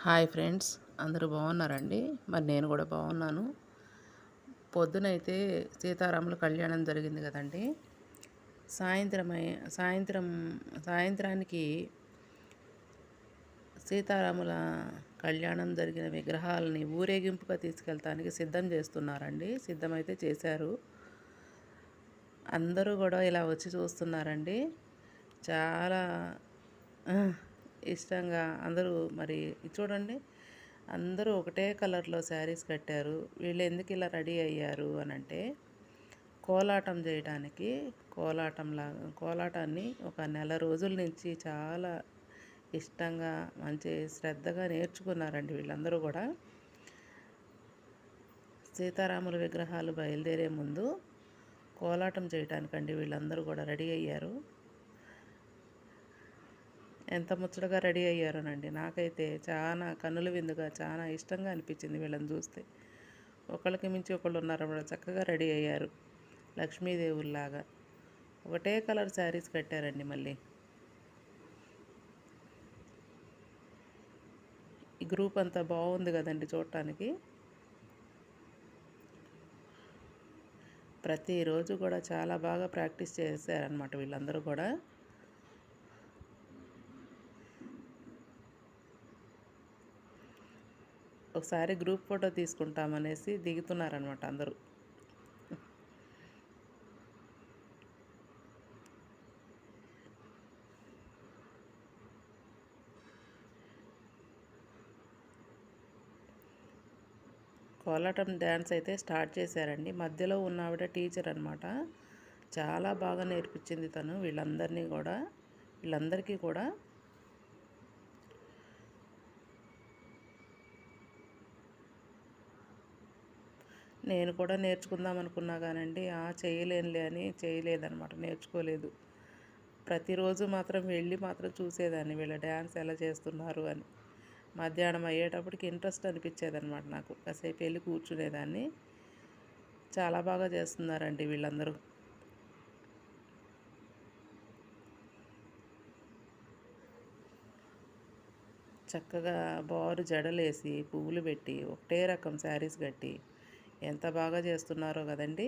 Hi friends, అందరూ బాగున్నారండి? మరి నేను కూడా బాగున్నాను. పొద్దునైతే సీతారాముల కళ్యాణం జరిగింది కదండి. సాయంత్రమై సాయంత్రం సాయంత్రానికి సీతారాముల కళ్యాణం జరిగిన విగ్రహాలని ఊరేగింపుగా తీసుకెళ్తానికి సిద్ధం చేస్తున్నారండి. సిద్ధమైతే చేశారు. అందరూ కూడా ఇలా వచ్చి చూస్తున్నారండి. చాలా ఇష్టంగా అందరూ మరి చూడండి, అందరూ ఒకటే కలర్లో శారీస్ కట్టారు. వీళ్ళు ఎందుకు ఇలా రెడీ అయ్యారు అని అంటే, కోలాటం చేయడానికి. కోలాటాన్ని ఒక నెల రోజుల నుంచి చాలా ఇష్టంగా మంచి శ్రద్ధగా నేర్చుకున్నారండి వీళ్ళందరూ కూడా. సీతారాముల విగ్రహాలు బయలుదేరే ముందు కోలాటం చేయటానికండి వీళ్ళందరూ కూడా రెడీ అయ్యారు. ఎంత ముచ్చటగా రెడీ అయ్యారోనండి. నాకైతే చాలా కన్నుల విందుగా చాలా ఇష్టంగా అనిపించింది వీళ్ళని చూస్తే. ఒకళ్ళకి మించి ఒకళ్ళు ఉన్నారు, చక్కగా రెడీ అయ్యారు లక్ష్మీదేవుల్లాగా. ఒకటే కలర్ శారీస్ కట్టారండి. మళ్ళీ ఈ గ్రూప్ అంతా బాగుంది కదండి చూడటానికి. ప్రతిరోజు కూడా చాలా బాగా ప్రాక్టీస్ చేశారనమాట వీళ్ళందరూ కూడా. ఒకసారి గ్రూప్ ఫోటో తీసుకుంటామనేసి దిగుతున్నారనమాట అందరూ. కోలాటం డ్యాన్స్ అయితే స్టార్ట్ చేశారండి. మధ్యలో ఉన్న ఆవిడ టీచర్ అనమాట. చాలా బాగా నేర్పించింది తను వీళ్ళందరికీ కూడా. నేను కూడా నేర్చుకుందాం అనుకున్నా కానండి, చేయలేనులే అని చేయలేదన్నమాట, నేర్చుకోలేదు. ప్రతిరోజు మాత్రం వెళ్ళి మాత్రం చూసేదాన్ని వీళ్ళ డ్యాన్స్ ఎలా చేస్తున్నారు అని. మధ్యాహ్నం అయ్యేటప్పటికి ఇంట్రెస్ట్ అనిపించేదన్నమాట నాకు. కాసేపు వెళ్ళి కూర్చునేదాన్ని. చాలా బాగా చేస్తున్నారండి వీళ్ళందరూ. చక్కగా బారు జడలేసి పువ్వులు పెట్టి ఒకటే రకం శారీస్ కట్టి ఎంత బాగా చేస్తున్నారో కదండి.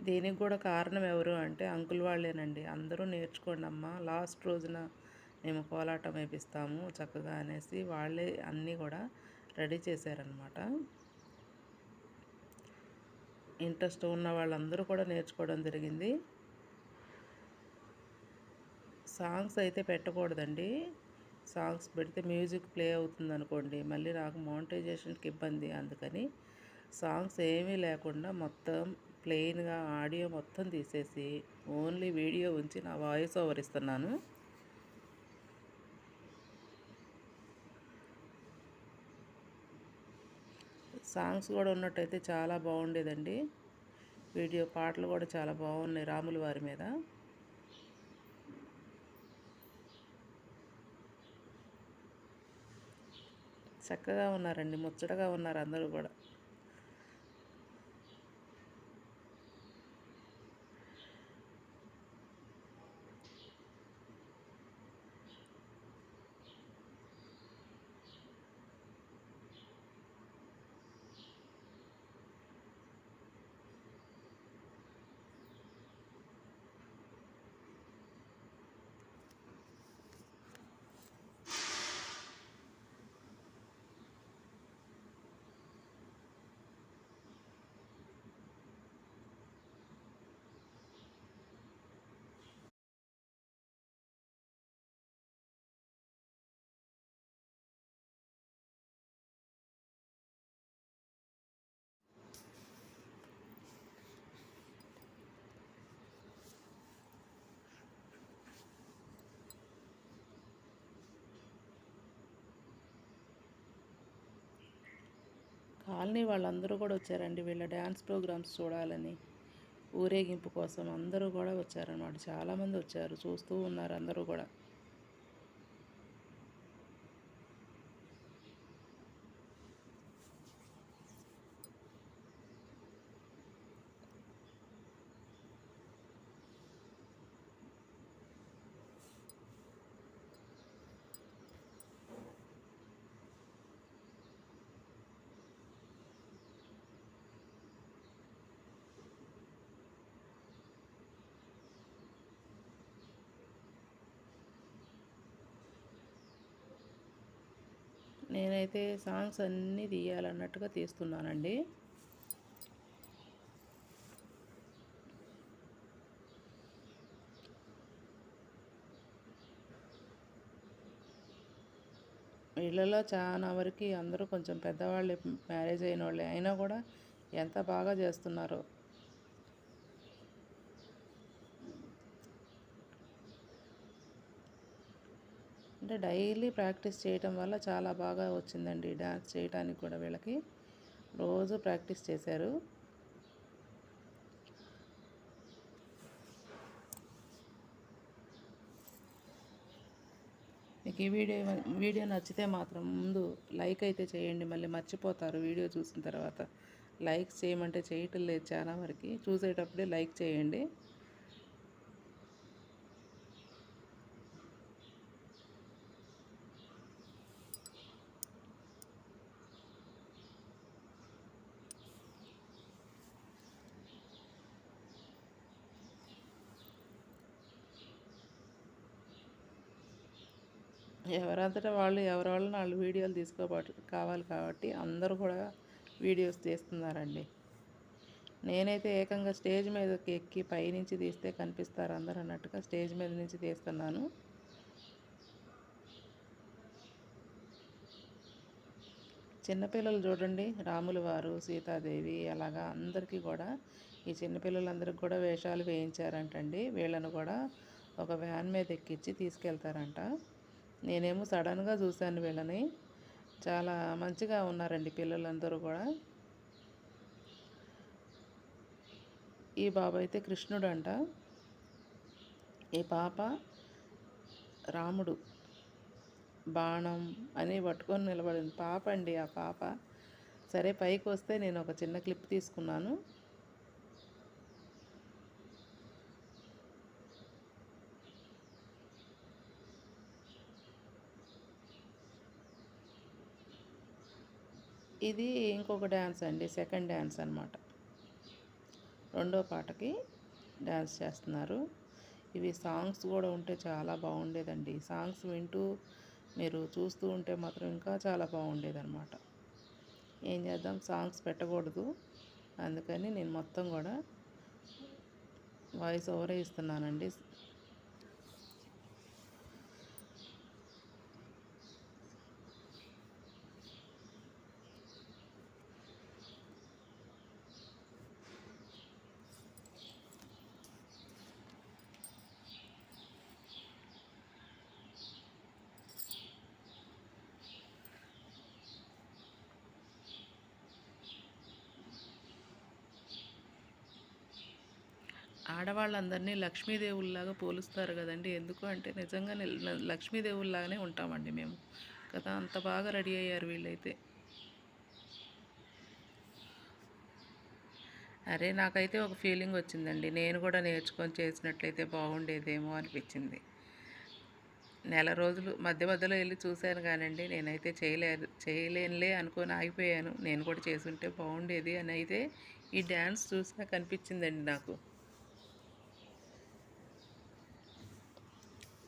దీనికి కూడా కారణం ఎవరు అంటే అంకుల్ వాళ్ళేనండి. అందరూ నేర్చుకోండి అమ్మా, లాస్ట్ రోజున మేము కోలాటం వేపిస్తాము చక్కగా అనేసి వాళ్ళే అన్నీ కూడా రెడీ చేశారనమాట. ఇంట్రెస్ట్ ఉన్న వాళ్ళందరూ కూడా నేర్చుకోవడం జరిగింది. సాంగ్స్ అయితే పెట్టకూడదండి. సాంగ్స్ పెడితే మ్యూజిక్ ప్లే అవుతుంది అనుకోండి, మళ్ళీ నాకు మోనిటైజేషన్కి ఇబ్బంది. అందుకని సాంగ్స్ ఏమీ లేకుండా మొత్తం ప్లెయిన్గా ఆడియో మొత్తం తీసేసి ఓన్లీ వీడియో ఉంచి నా వాయిస్ ఓవర్ ఇస్తున్నాను. సాంగ్స్ కూడా ఉన్నట్టయితే చాలా బాగుండేదండి. వీడియో పాటలు కూడా చాలా బాగున్నాయి రాముల వారి మీద. చక్కగా ఉన్నారండి, ముచ్చటగా ఉన్నారు అందరూ కూడా. కాలనీ వాళ్ళందరూ కూడా వచ్చారండి వీళ్ళ డ్యాన్స్ ప్రోగ్రామ్స్ చూడాలని. ఊరేగింపు కోసం అందరూ కూడా వచ్చారన్నమాట. చాలామంది వచ్చారు, చూస్తూ ఉన్నారు అందరూ కూడా. నేనైతే సాంగ్స్ అన్నీ తీయాలన్నట్టుగా తీస్తున్నానండి. వీళ్ళలో చాలా వరకు అందరూ కొంచెం పెద్దవాళ్ళే, మ్యారేజ్ అయిన వాళ్ళే, అయినా కూడా ఎంత బాగా చేస్తున్నారో. అంటే డైలీ ప్రాక్టీస్ చేయటం వల్ల చాలా బాగా వచ్చిందండి డ్యాన్స్ చేయటానికి కూడా. వీళ్ళకి రోజు ప్రాక్టీస్ చేశారు. మీకు ఈ వీడియో నచ్చితే మాత్రం ముందు లైక్ అయితే చేయండి. మళ్ళీ మర్చిపోతారు వీడియో చూసిన తర్వాత. లైక్స్ చేయమంటే చేయటం లేదు చాలా వరకు. చూసేటప్పుడే లైక్ చేయండి. ఎవరంతటా వాళ్ళు వాళ్ళు వీడియోలు కావాలి కాబట్టి అందరూ కూడా వీడియోస్ తీస్తున్నారండి. నేనైతే ఏకంగా స్టేజ్ మీదకి ఎక్కి పైనుంచి తీస్తే కనిపిస్తారు అందరూ అన్నట్టుగా స్టేజ్ మీద నుంచి తీస్తున్నాను. చిన్నపిల్లలు చూడండి, రాముల వారు, సీతాదేవి, అలాగా అందరికీ కూడా ఈ చిన్నపిల్లలందరికీ కూడా వేషాలు వేయించారంటండి. వీళ్ళను కూడా ఒక వ్యాన్ మీద ఎక్కించి తీసుకెళ్తారంట. నేనేమో సడన్గా చూశాను వీళ్ళని. చాలా మంచిగా ఉన్నారండి పిల్లలందరూ కూడా. ఈ బాబు అయితే కృష్ణుడు అంట, ఈ పాప రాముడు. బాణం అని పట్టుకొని నిలబడింది పాప అండి. ఆ పాప సరే పైకి వస్తే నేను ఒక చిన్న క్లిప్ తీసుకున్నాను. ఇది ఇంకొక డ్యాన్స్ అండి, సెకండ్ డ్యాన్స్ అనమాట. రెండో పాటకి డ్యాన్స్ చేస్తున్నారు. ఇవి సాంగ్స్ కూడా ఉంటే చాలా బాగుండేదండి. సాంగ్స్ వింటూ మీరు చూస్తూ ఉంటే మాత్రం ఇంకా చాలా బాగుండేదన్నమాట. ఏం చేద్దాం, సాంగ్స్ పెట్టకూడదు, అందుకని నేను మొత్తం కూడా వాయిస్ ఓవరే ఇస్తున్నానండి. ఆడవాళ్ళందరినీ లక్ష్మీదేవుల్లాగా పోలుస్తారు కదండి. ఎందుకు అంటే నిజంగానే లక్ష్మీదేవుల్లాగానే ఉంటామండి మేము కదా. అంత బాగా రెడీ అయ్యారు వీళ్ళైతే. అరే నాకైతే ఒక ఫీలింగ్ వచ్చిందండి, నేను కూడా నేర్చుకొని చేసినట్లయితే బాగుండేదేమో అనిపించింది. నెల రోజులు మధ్యలో వెళ్ళి చూశాను కానండి, నేనైతే చేయలేనులే అనుకొని ఆగిపోయాను. నేను కూడా చేసుంటే బాగుండేది అని అయితే ఈ డ్యాన్స్ చూసినా కనిపించిందండి నాకు.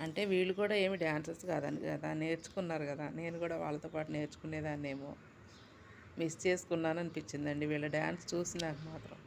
అంటే వీళ్ళు కూడా ఏమి డ్యాన్సర్స్ కాదని కదా, నేర్చుకున్నారు కదా. నేను కూడా వాళ్ళతో పాటు నేర్చుకునేదాన్నేమో, మిస్ చేసుకున్నాను అనిపించిందండి వీళ్ళ డ్యాన్స్ చూసి నాకు మాత్రం.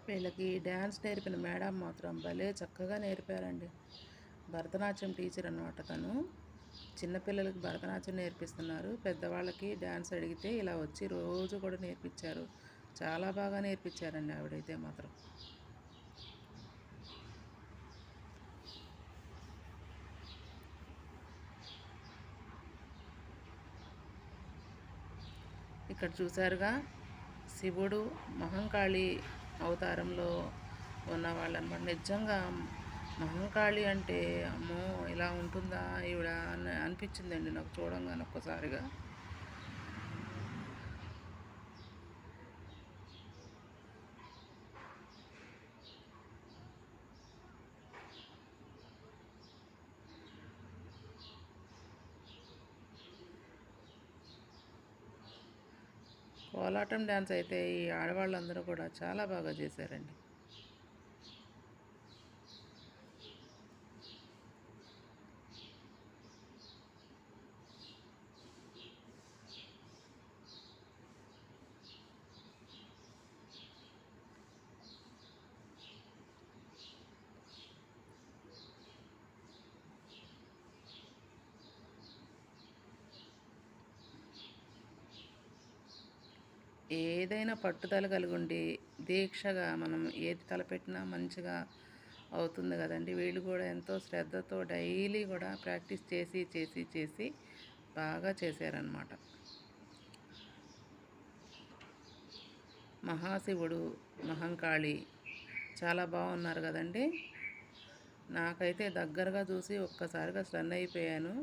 వీళ్ళకి డ్యాన్స్ నేర్పిన మేడం మాత్రం భలే చక్కగా నేర్పారండి. భరతనాట్యం టీచర్ అన్నమాట తను. చిన్నపిల్లలకి భరతనాట్యం నేర్పిస్తున్నారు. పెద్దవాళ్ళకి డ్యాన్స్ అడిగితే ఇలా వచ్చి రోజు కూడా నేర్పించారు. చాలా బాగా నేర్పించారండి ఆవిడైతే మాత్రం. ఇక్కడ చూసారుగా, శివుడు మహంకాళి అవతారంలో ఉన్నవాళ్ళనమాట. నిజంగా మహంకాళి అంటే అమ్మో ఇలా ఉంటుందా ఈవిడ అని అనిపించిందండి నాకు చూడంగానే ఒక్కసారిగా. కోలాటం డ్యాన్స్ అయితే ఈ ఆడవాళ్ళందరూ కూడా చాలా బాగా చేశారండి. ఏదైనా పట్టుదల కలిగి ఉండి దీక్షగా మనం ఏది తలపెట్టినా మంచిగా అవుతుంది కదండి. వీళ్ళు కూడా ఎంతో శ్రద్ధతో డైలీ కూడా ప్రాక్టీస్ చేసి చేసి చేసి బాగా చేశారనమాట. మహాశివుడు, మహంకాళి చాలా బాగున్నారు కదండి. నాకైతే దగ్గరగా చూసి ఒక్కసారిగా స్టన్ అయిపోయాను.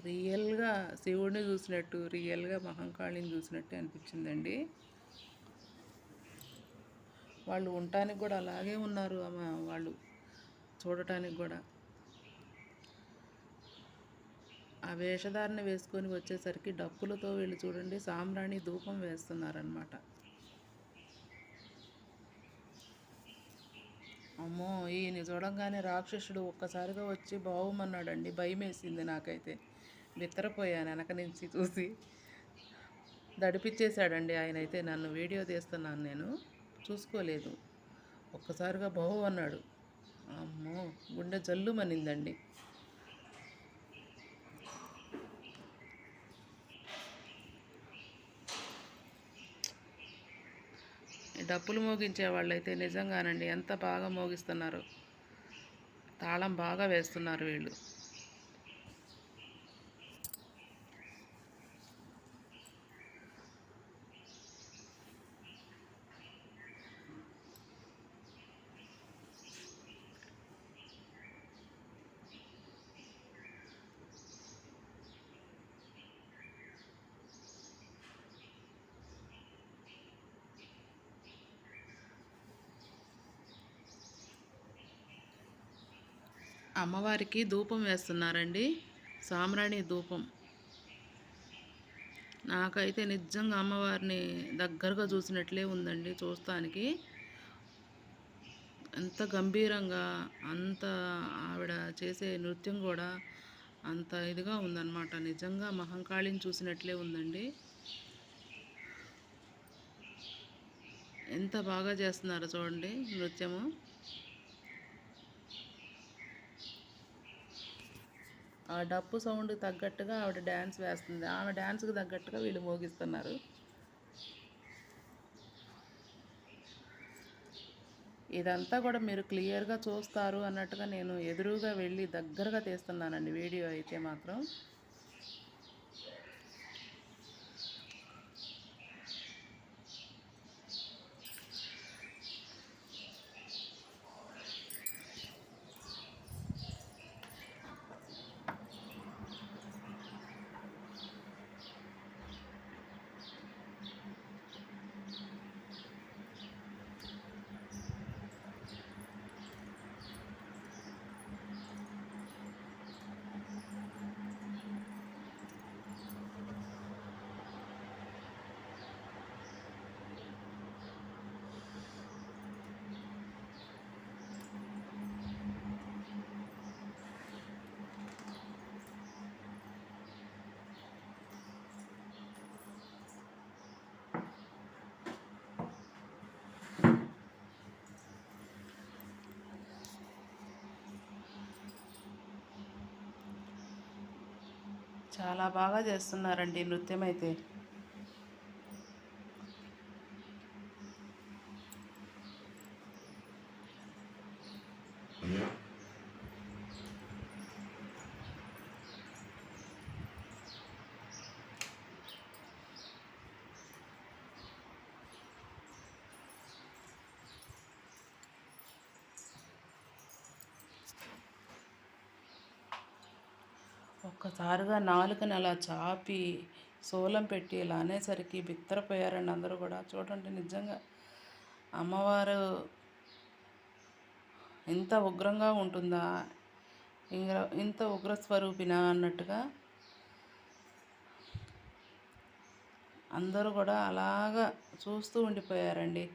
రియల్గా శివుడిని చూసినట్టు, రియల్గా మహంకాళిని చూసినట్టు అనిపించిందండి. వాళ్ళు ఉండటానికి కూడా అలాగే ఉన్నారు వాళ్ళు చూడటానికి కూడా. ఆ వేషధారణ వేసుకొని వచ్చేసరికి డప్పులతో వీళ్ళు చూడండి సాంబ్రాణి ధూపం వేస్తున్నారనమాట. అమ్మో, ఈయన చూడంగానే రాక్షసుడు ఒక్కసారిగా వచ్చి బావుమన్నాడండి. భయం వేసింది నాకైతే. బిత్తరపోయాను వెనక నుంచి చూసి. దడిపిచ్చేశాడండి ఆయన అయితే. నన్ను వీడియో తీస్తున్నాను నేను, చూసుకోలేదు. ఒక్కసారిగా బావు అన్నాడు. అమ్మో, గుండె జల్లుమనిందండి. డప్పులు మోగించే వాళ్ళైతే నిజంగానండి ఎంత బాగా మోగిస్తున్నారు. తాళం బాగా వేస్తున్నారు వీళ్ళు. అమ్మవారికి ధూపం వేస్తున్నారండి, సాంబ్రాణి ధూపం. నాకైతే నిజంగా అమ్మవారిని దగ్గరగా చూసినట్లే ఉందండి చూస్తానికి. ఎంత గంభీరంగా, అంత ఆవిడ చేసే నృత్యం కూడా అంత ఇదిగా ఉందన్నమాట. నిజంగా మహంకాళిని చూసినట్లే ఉందండి. ఎంత బాగా చేస్తున్నారో చూడండి నృత్యము. ఆ డప్పు సౌండ్కి తగ్గట్టుగా ఆవిడ డ్యాన్స్ వేస్తుంది. ఆమె డ్యాన్స్కి తగ్గట్టుగా వీళ్ళు మోగిస్తున్నారు. ఇదంతా కూడా మీరు క్లియర్గా చూస్తారు అన్నట్టుగా నేను ఎదురుగా వెళ్ళి దగ్గరగా తీస్తున్నానండి వీడియో అయితే మాత్రం. చాలా బాగా చేస్తున్నారండి నృత్యం అయితే. ఒక్కసారిగా నాలుకని అలా చాపి సోలం పెట్టి ఇలా అనేసరికి బిత్తరపోయారండి అందరూ కూడా. చూడండి, నిజంగా అమ్మవారు ఇంత ఉగ్రంగా ఉంటుందా, ఇంత ఉగ్రస్వరూపినా అన్నట్టుగా అందరూ కూడా అలాగా చూస్తూ ఉండిపోయారండి.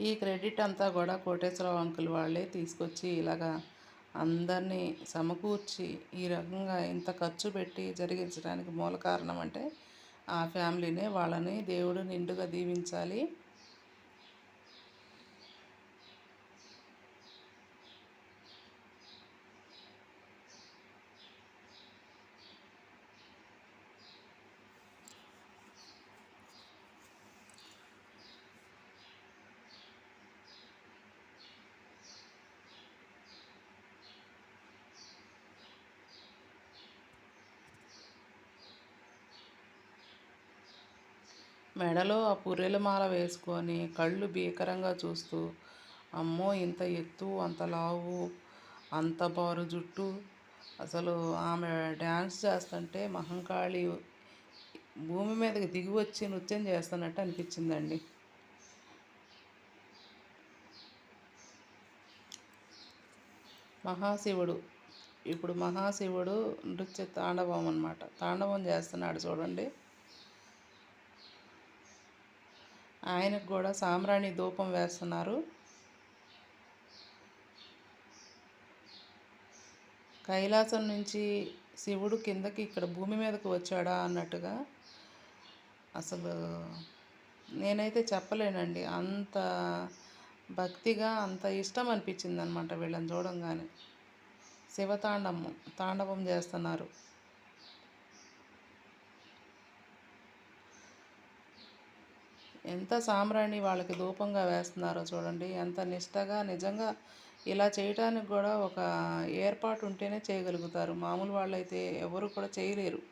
ఈ క్రెడిట్ అంతా కూడా కోటేశ్వరరావు అంకుల్ వాళ్ళే తీసుకొచ్చి ఇలాగా అందరినీ సమకూర్చి ఈ రకంగా ఇంత ఖర్చు పెట్టి జరిగించడానికి మూల కారణం అంటే ఆ ఫ్యామిలీనే. వాళ్ళని దేవుడు నిండుగా దీవించాలి. మెడలో ఆ పుర్రెల మాల వేసుకొని కళ్ళు భీకరంగా చూస్తూ, అమ్మో ఇంత ఎత్తు, అంత లావు, అంత బారు జుట్టు, అసలు ఆమె డ్యాన్స్ చేస్తుంటే మహంకాళి భూమి మీదకి దిగి వచ్చి నృత్యం చేస్తున్నట్టు అనిపించిందండి. మహాశివుడు ఇప్పుడు మహాశివుడు నృత్య తాండవం అన్నమాట. తాండవం చేస్తున్నాడు చూడండి. ఆయనకు కూడా సాంబ్రాణి ధూపం వేస్తున్నారు. కైలాసం నుంచి శివుడు కిందకి ఇక్కడ భూమి మీదకి వచ్చాడా అన్నట్టుగా అసలు నేనైతే చెప్పలేనండి. అంత భక్తిగా అంత ఇష్టం అనిపించింది అనమాట వీళ్ళని చూడంగానే. తాండవం చేస్తున్నారు. ఎంత సాంబ్రాణి వాళ్ళకి ధూపంగా వేస్తున్నారో చూడండి. ఎంత నిష్టగా. నిజంగా ఇలా చేయటానికి కూడా ఒక ఏర్పాటు ఉంటేనే చేయగలుగుతారు. మామూలు వాళ్ళైతే ఎవరు కూడా చేయలేరు.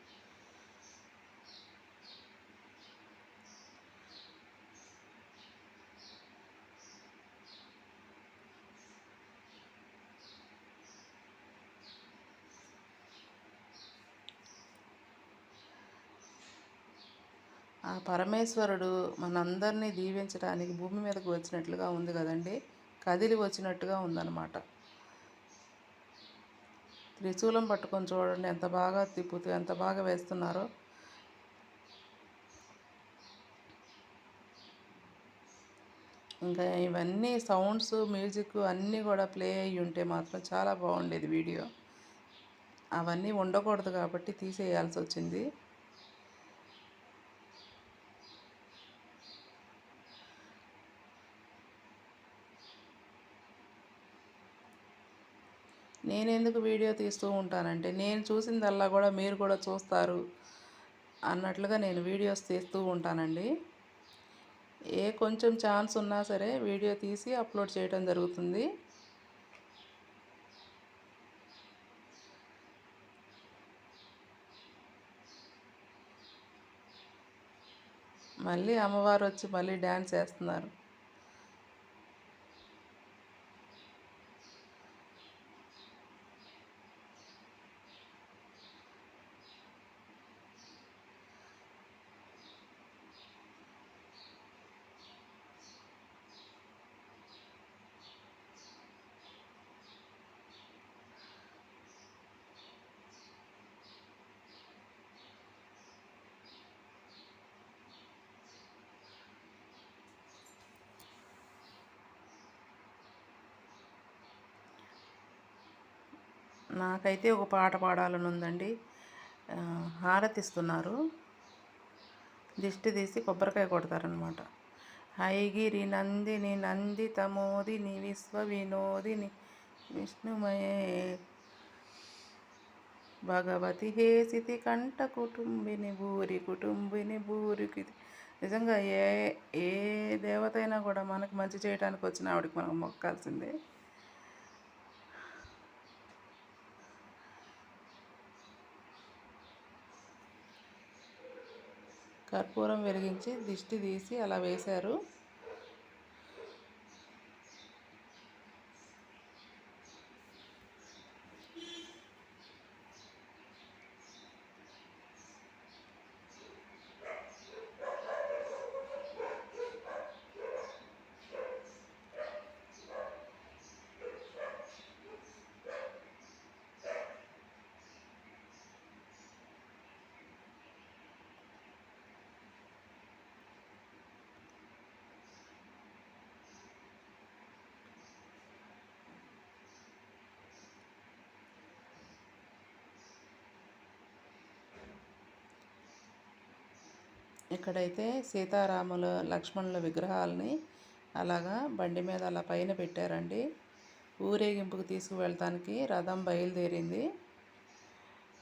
ఆ పరమేశ్వరుడు మనందరినీ దీవించడానికి భూమి మీదకు వచ్చినట్లుగా ఉంది కదండి. కదిలి వచ్చినట్టుగా ఉందన్నమాట. త్రిశూలం పట్టుకొని చూడండి ఎంత బాగా తిప్పుతూ ఎంత బాగా వేస్తున్నారో. ఇంకా ఇవన్నీ సౌండ్స్, మ్యూజిక్ అన్నీ కూడా ప్లే అయ్యి ఉంటే మాత్రం చాలా బాగుండేది వీడియో. అవన్నీ ఉండకూడదు కాబట్టి తీసేయాల్సి వచ్చింది. నేనెందుకు వీడియో తీస్తూ ఉంటానంటే నేను చూసిందల్లా కూడా మీరు కూడా చూస్తారు అన్నట్లుగా నేను వీడియోస్ తీస్తూ ఉంటానండి. ఏ కొంచెం ఛాన్స్ ఉన్నా సరే వీడియో తీసి అప్లోడ్ చేయడం జరుగుతుంది. మళ్ళీ అమ్మవారు వచ్చి మళ్ళీ డ్యాన్స్ వేస్తున్నారు. నాకైతే ఒక పాట పాడాలని ఉందండి. హారతిస్తున్నారు, దిష్టి తీసి కొబ్బరికాయ కొడతారనమాట. హైగిరి నందిని నందిత మోదిని విశ్వ వినోదిని విష్ణుమయే భగవతి హేసితి కంఠ కుటుంబిని భూరికి. నిజంగా ఏ దేవత అయినా కూడా మనకు మంచి చేయడానికి వచ్చిన ఆవిడకి మనం మొక్కాల్సిందే. కర్పూరం వెలిగించి దిష్టి తీసి అలా వేశారు. ఇక్కడైతే సీతారాముల లక్ష్మణుల విగ్రహాలని అలాగా బండి మీద అలా పైన పెట్టారండి. ఊరేగింపుకు తీసుకువెళ్ళటానికి రథం బయలుదేరింది.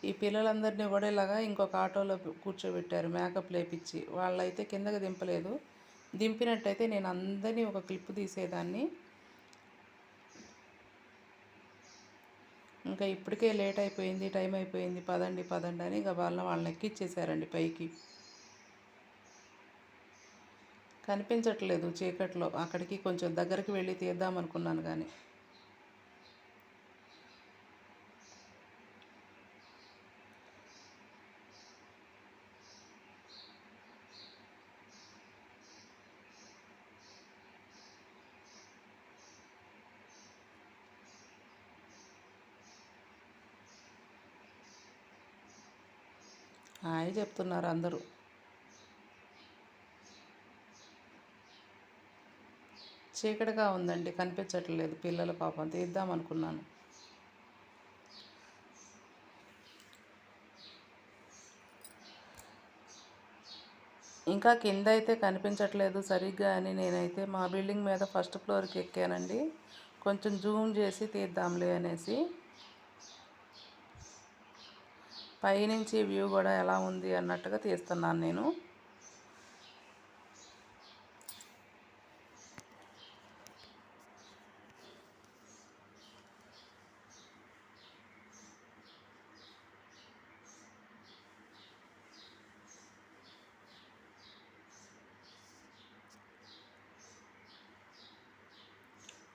ఈ పిల్లలందరినీ కూడా ఇలాగా ఇంకొక ఆటోలో కూర్చోబెట్టారు మేకప్ లేపించి. వాళ్ళైతే కిందకి దింపలేదు. దింపినట్టయితే నేను అందరినీ ఒక క్లిప్ తీసేదాన్ని. ఇంకా ఇప్పటికే లేట్ అయిపోయింది, టైం అయిపోయింది, పదండి అని ఇక వాళ్ళని ఎక్కిచ్చేసారండి పైకి. కనిపించట్లేదు చీకట్లో. అక్కడికి కొంచెం దగ్గరికి వెళ్ళి తీద్దామనుకున్నాను కానీ హాయ్ చెప్తున్నారు అందరూ. చీకటిగా ఉందండి, కనిపించట్లేదు. పిల్లల పాపం తీద్దామనుకున్నాను. ఇంకా కింద అయితే కనిపించట్లేదు సరిగ్గా అని నేనైతే మా బిల్డింగ్ మీద ఫస్ట్ ఫ్లోర్కి ఎక్కానండి. కొంచెం జూమ్ చేసి తీద్దాంలే అనేసి. పైనుంచి వ్యూ కూడా ఎలా ఉంది అన్నట్టుగా తీస్తున్నాను నేను.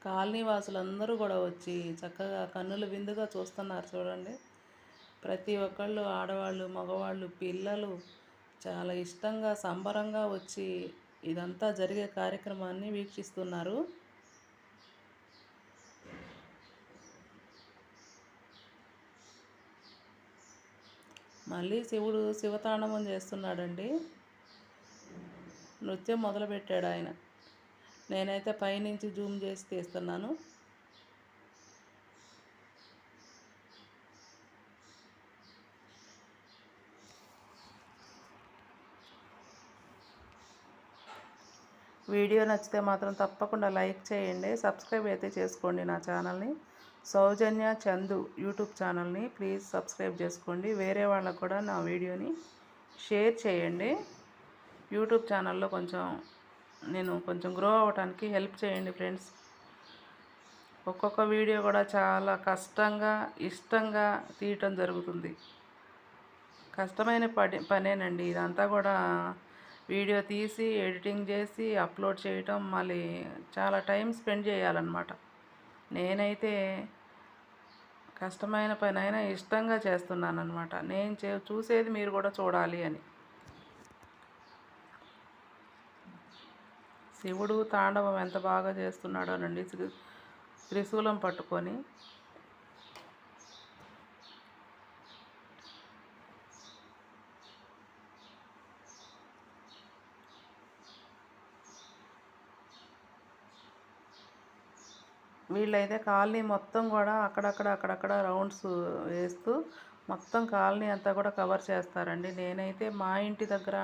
కాలనీ వాసులందరూ కూడా వచ్చి చక్కగా కన్నుల విందుగా చూస్తున్నారు చూడండి. ప్రతి ఒక్కళ్ళు, ఆడవాళ్ళు, మగవాళ్ళు, పిల్లలు చాలా ఇష్టంగా సంబరంగా వచ్చి ఇదంతా జరిగే కార్యక్రమాన్ని వీక్షిస్తున్నారు. మళ్ళీ శివుడు శివతాండవం చేస్తున్నాడండి. నృత్యం మొదలుపెట్టాడు ఆయన. నేనైతే పైనుంచి జూమ్ చేసి తీస్తున్నాను. వీడియో నచ్చితే మాత్రం తప్పకుండా లైక్ చేయండి, సబ్స్క్రైబ్ అయితే చేసుకోండి నా ఛానల్ని. సౌజన్య చందు యూట్యూబ్ ఛానల్ని ప్లీజ్ సబ్స్క్రైబ్ చేసుకోండి. వేరే వాళ్ళకు కూడా నా వీడియోని షేర్ చేయండి. యూట్యూబ్ ఛానల్లో నేను కొంచెం గ్రో అవ్వడానికి హెల్ప్ చేయండి ఫ్రెండ్స్. ఒక్కొక్క వీడియో కూడా చాలా కష్టంగా ఇష్టంగా తీయటం జరుగుతుంది. కష్టమైన పనేనండి ఇదంతా కూడా. వీడియో తీసి ఎడిటింగ్ చేసి అప్లోడ్ చేయటం మళ్ళీ చాలా టైం స్పెండ్ చేయాలన్నమాట. నేనైతే కష్టమైన పని అయినా ఇష్టంగా చేస్తున్నానన్నమాట. నేను చూసేది మీరు కూడా చూడాలి అని. శివుడు తాండవం ఎంత బాగా చేస్తున్నాడోనండి త్రిశూలం పట్టుకొని. వీళ్ళైతే కాలనీ మొత్తం కూడా అక్కడక్కడ రౌండ్స్ వేస్తూ మొత్తం కాలనీ అంతా కూడా కవర్ చేస్తారండి. నేనైతే మా ఇంటి దగ్గర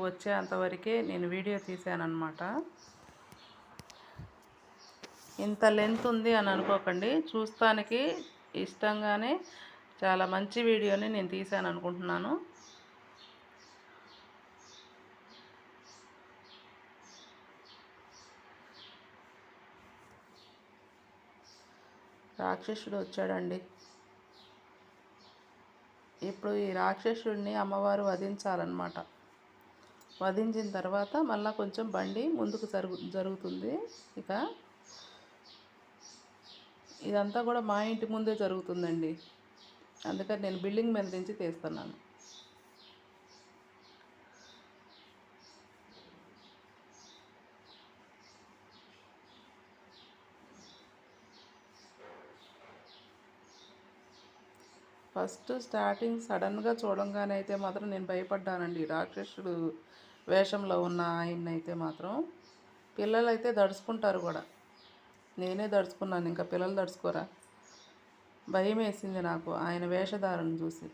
వచ్చేంతవరకే నేను వీడియో తీసానన్నమాట. ఇంత లెంత్ ఉంది అని అనుకోకండి, చూస్తానికి ఇష్టంగానే చాలా మంచి వీడియోని నేను తీసాను అనుకుంటున్నాను. రాక్షసుడు వచ్చాడండి. ఇప్పుడు ఈ రాక్షసుడిని అమ్మవారు వధించాలన్నమాట. వధించిన తర్వాత మళ్ళీ కొంచెం బండి ముందుకు జరుగుతుంది. ఇక ఇదంతా కూడా మా ఇంటి ముందే జరుగుతుందండి. అందుకని నేను బిల్డింగ్ మీద నుంచి తీస్తున్నాను. ఫస్ట్ స్టార్టింగ్ సడన్గా చూడంగానే అయితే మాత్రం నేను భయపడ్డానండి. రాక్షసుడు వేషంలో ఉన్న ఆయన్ని అయితే మాత్రం. పిల్లలు అయితే దడుచుకుంటారు కూడా. నేనే దడుచుకున్నాను, ఇంకా పిల్లలు దడుచుకోరా. భయం వేసింది నాకు ఆయన వేషధారణ చూసి.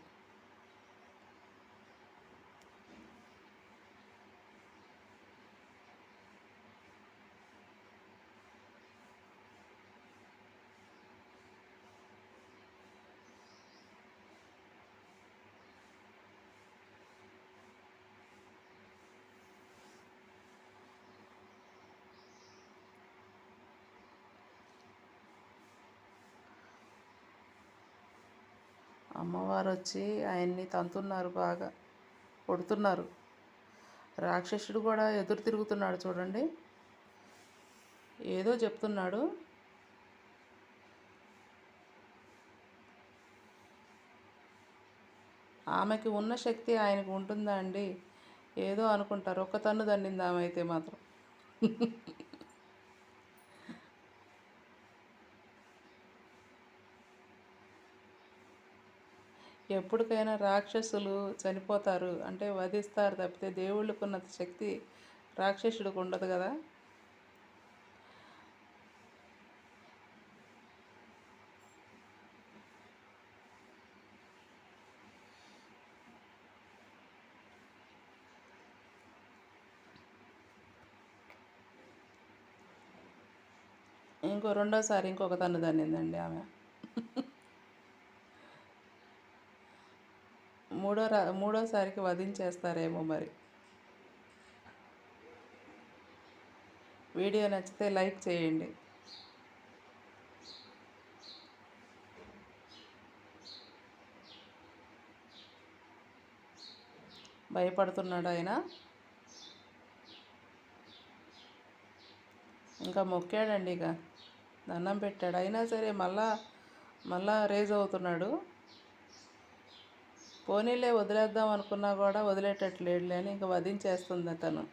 అమ్మవారు వచ్చి ఆయన్ని తంతున్నారు, బాగా కొడుతున్నారు. రాక్షసుడు కూడా ఎదురు తిరుగుతున్నాడు చూడండి, ఏదో చెప్తున్నాడు. ఆమెకి ఉన్న శక్తి ఆయనకు ఉంటుందా అండి? ఏదో అనుకుంటారు. ఒక్క తన్ను దండింది ఆమె అయితే మాత్రం. ఎప్పటికైనా రాక్షసులు చనిపోతారు అంటే వధిస్తారు తప్పితే దేవుళ్ళకు ఉన్నంత శక్తి రాక్షసుడికి ఉండదు కదా. రెండోసారి ఇంకొక తన్ను దన్నిందండి ఆమె. మూడోసారికి వధించేస్తారేమో మరి. వీడియో నచ్చితే లైక్ చేయండి. భయపడుతున్నాడు ఆయన. ఇంకా మొక్కాడండి, ఇక దండం పెట్టాడు. అయినా సరే మళ్ళా రేజ్ అవుతున్నాడు. పోనీలే వదిలేద్దాం అనుకున్నా కూడా వదిలేటట్లేడులే అని ఇంకా వధించేస్తుంది అతను.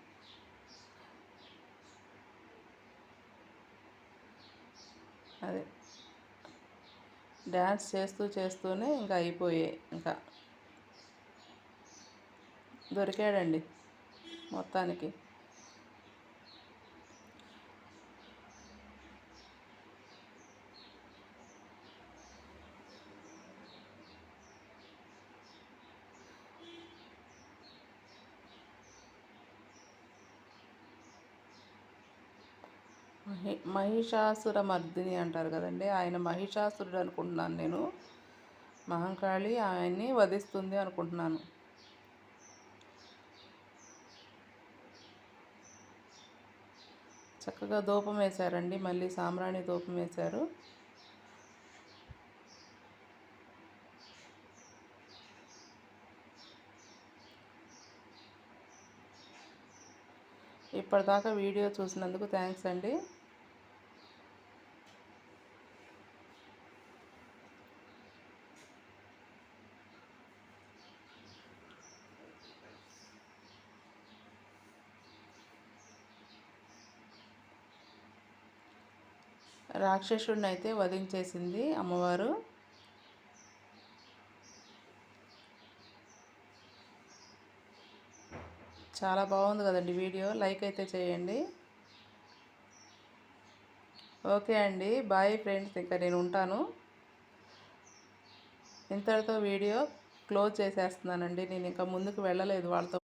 అదే డ్యాన్స్ చేస్తూనే ఇంకా అయిపోయాయి. ఇంకా దొరికాడండి మొత్తానికి. మహిషాసుర మర్దిని అంటారు కదండి, ఆయన మహిషాసురుడు అనుకుంటున్నాను నేను. మహంకాళి ఆయన్ని వధిస్తుంది అనుకుంటున్నాను. చక్కగా ధూపం వేశారండి, మళ్ళీ సాంబ్రాణి ధూపం వేశారు. ఇప్పటిదాకా వీడియో చూసినందుకు థ్యాంక్స్ అండి. రాక్షసుడిని అయితే వధించేసింది అమ్మవారు. చాలా బాగుంది కదండి వీడియో. లైక్ అయితే చేయండి. ఓకే అండి, బాయ్ ఫ్రెండ్స్. ఇంకా నేను ఉంటాను. ఇంతటితో వీడియో క్లోజ్ చేసేస్తున్నానండి. నేను ఇంకా ముందుకు వెళ్ళలేదు వాళ్ళతో.